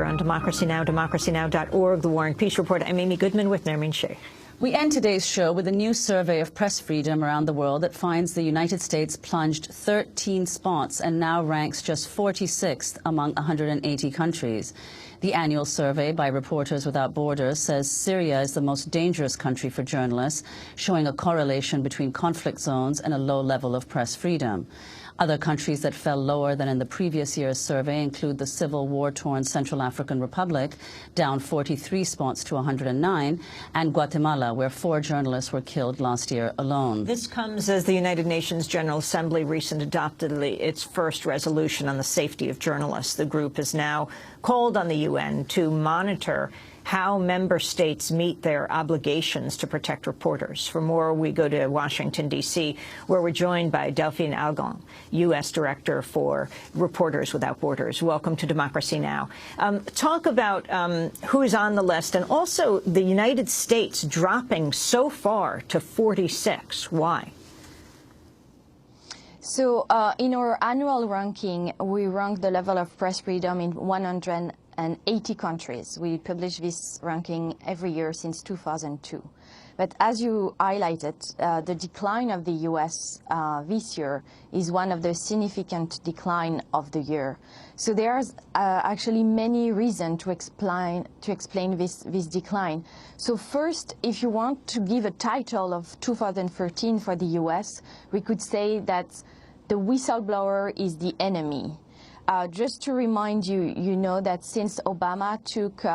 On Democracy Now!, democracynow.org, The War and Peace Report. I'm Amy Goodman with Nermeen Sheikh. We end today's show with a new survey of press freedom around the world that finds the United States plunged 13 spots and now ranks just 46th among 180 countries. The annual survey by Reporters Without Borders says Syria is the most dangerous country for journalists, showing a correlation between conflict zones and a low level of press freedom. Other countries that fell lower than in the previous year's survey include the civil war-torn Central African Republic, down 43 spots to 109, and Guatemala, where 4 journalists were killed last year alone. This comes as the United Nations General Assembly recently adopted its first resolution on the safety of journalists. The group has now called on the UN to monitor how member states meet their obligations to protect reporters. For more, we go to Washington, D.C., where we're joined by Delphine Algon, U.S. Director for Reporters Without Borders. Welcome to Democracy Now! Talk about who is on the list, and also the United States dropping so far to 46. Why? So in our annual ranking, we rank the level of press freedom in 180 countries. We publish this ranking every year since 2002. But as you highlighted, the decline of the U.S. This year is one of the significant decline of the year. So there's actually many reasons to explain this decline. So first, if you want to give a title of 2013 for the U.S., we could say that the whistleblower is the enemy. Just to remind you, you know that since Obama took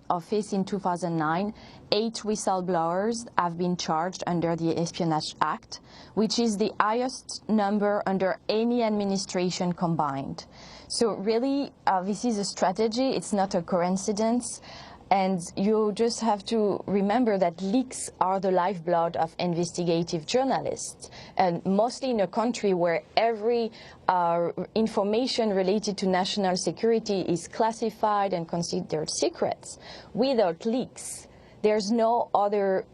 office in 2009, 8 whistleblowers have been charged under the Espionage Act, which is the highest number under any administration combined. So really, this is a strategy. It's not a coincidence. And you just have to remember that leaks are the lifeblood of investigative journalists, and mostly in a country where every information related to national security is classified and considered secrets. Without leaks, there's no other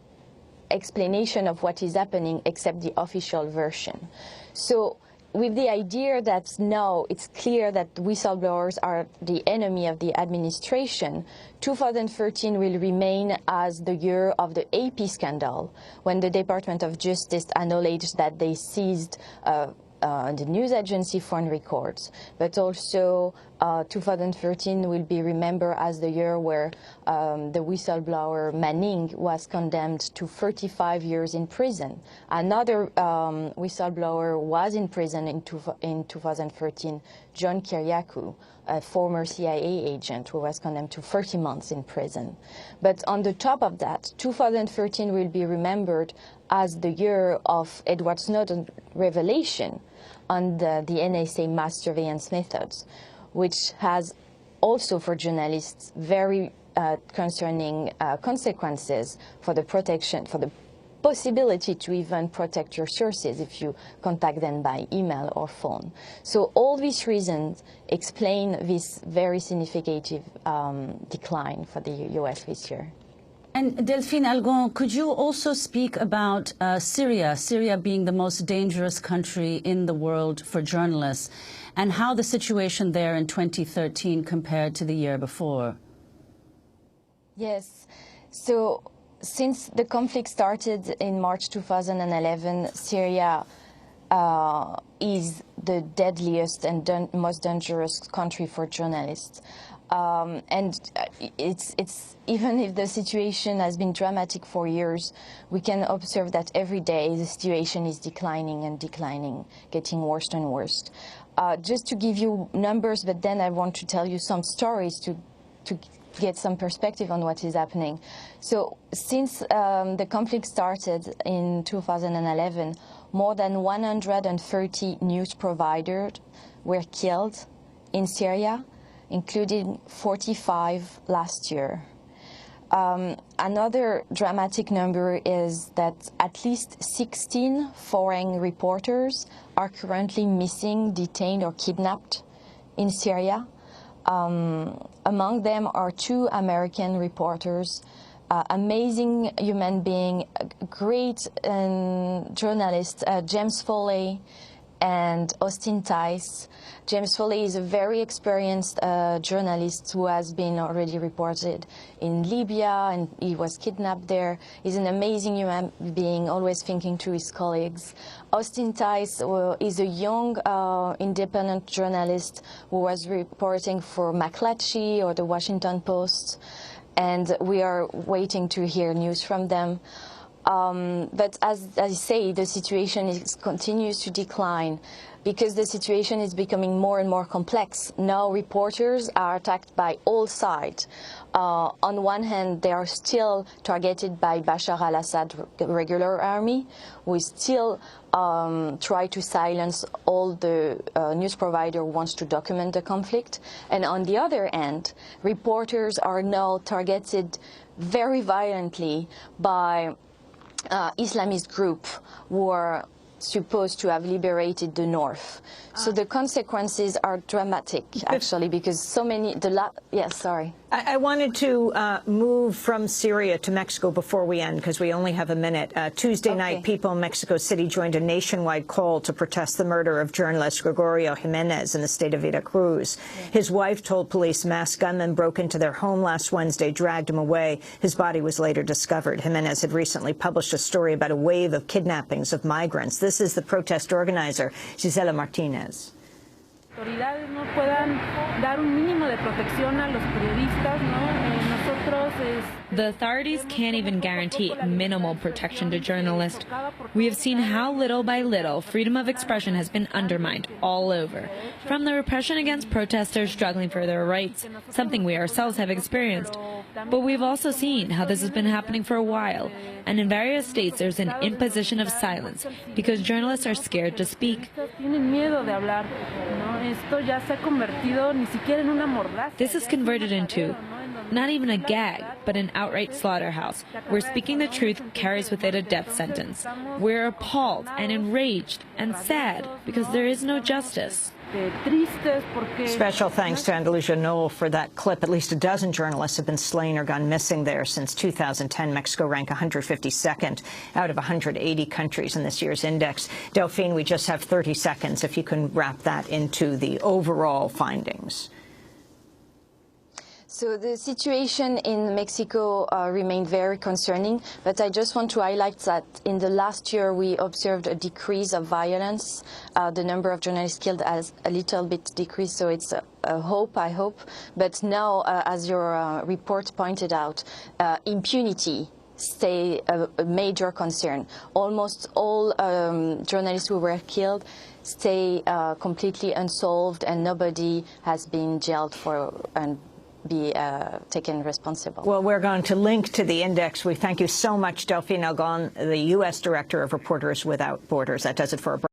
explanation of what is happening except the official version. So with the idea that now it's clear that whistleblowers are the enemy of the administration, 2013 will remain as the year of the AP scandal, when the Department of Justice acknowledged that they seized the news agency phone records. But also 2013 will be remembered as the year where the whistleblower Manning was condemned to 35 years in prison. Another whistleblower was in prison in 2013, John Kiriakou, a former CIA agent who was condemned to 30 months in prison. But on the top of that, 2013 will be remembered as the year of Edward Snowden's revelation on the NSA mass surveillance methods, which has also for journalists very concerning consequences for the protection, for the possibility to even protect your sources if you contact them by email or phone. So all these reasons explain this very significant decline for the U.S. this year. And Delphine Algon, could you also speak about Syria being the most dangerous country in the world for journalists, and how the situation there in 2013 compared to the year before? Yes. So since the conflict started in March 2011, Syria is the deadliest and most dangerous country for journalists. And it's even if the situation has been dramatic for years, we can observe that every day the situation is declining and declining, getting worse and worse. Just to give you numbers, but then I want to tell you some stories to get some perspective on what is happening. So since the conflict started in 2011, more than 130 news providers were killed in Syria, including 45 last year. Another dramatic number is that at least 16 foreign reporters are currently missing, detained, or kidnapped in Syria. Among them are 2 American reporters, amazing human being, great journalist, James Foley and Austin Tice. James Foley is a very experienced journalist who has been already reported in Libya, and he was kidnapped there. He's an amazing human being, always thinking to his colleagues. Austin Tice is a young independent journalist who was reporting for McClatchy or the Washington Post, and we are waiting to hear news from them. But as I say, the situation continues to decline because the situation is becoming more and more complex. Now reporters are attacked by all sides. On one hand, they are still targeted by Bashar al-Assad regular army, who is still try to silence all the news provider who wants to document the conflict. And on the other hand, reporters are now targeted very violently by Islamist group who are supposed to have liberated the north. So the consequences are dramatic, actually, because so many, yes, sorry. I wanted to move from Syria to Mexico before we end, because we only have a minute. Tuesday night, people in Mexico City joined a nationwide call to protest the murder of journalist Gregorio Jimenez in the state of Veracruz. His wife told police masked gunmen broke into their home last Wednesday, dragged him away. His body was later discovered. Jimenez had recently published a story about a wave of kidnappings of migrants. This is the protest organizer, Gisela Martinez. Autoridades no puedan dar un mínimo de protección a los periodistas, ¿no? Nosotros The authorities can't even guarantee minimal protection to journalists. We have seen how little by little freedom of expression has been undermined all over. From the repression against protesters struggling for their rights, something we ourselves have experienced. But we've also seen how this has been happening for a while, and in various states there's an imposition of silence because journalists are scared to speak. This is converted into not even a gag, but an outright slaughterhouse, where speaking the truth carries with it a death sentence. We're appalled and enraged and sad because there is no justice. Special thanks to Andalusia Noel for that clip. At least a dozen journalists have been slain or gone missing there since 2010. Mexico ranked 152nd out of 180 countries in this year's index. Delphine, we just have 30 seconds if you can wrap that into the overall findings. So the situation in Mexico remained very concerning, but I just want to highlight that in the last year we observed a decrease of violence. The number of journalists killed has a little bit decreased, so it's a hope, I hope. But now, as your report pointed out, impunity stay a major concern. Almost all journalists who were killed stay completely unsolved, and nobody has been jailed for and be taken responsible. Well, we're going to link to the index. We thank you so much, Delphine Algon, the U.S. Director of Reporters Without Borders. That does it for a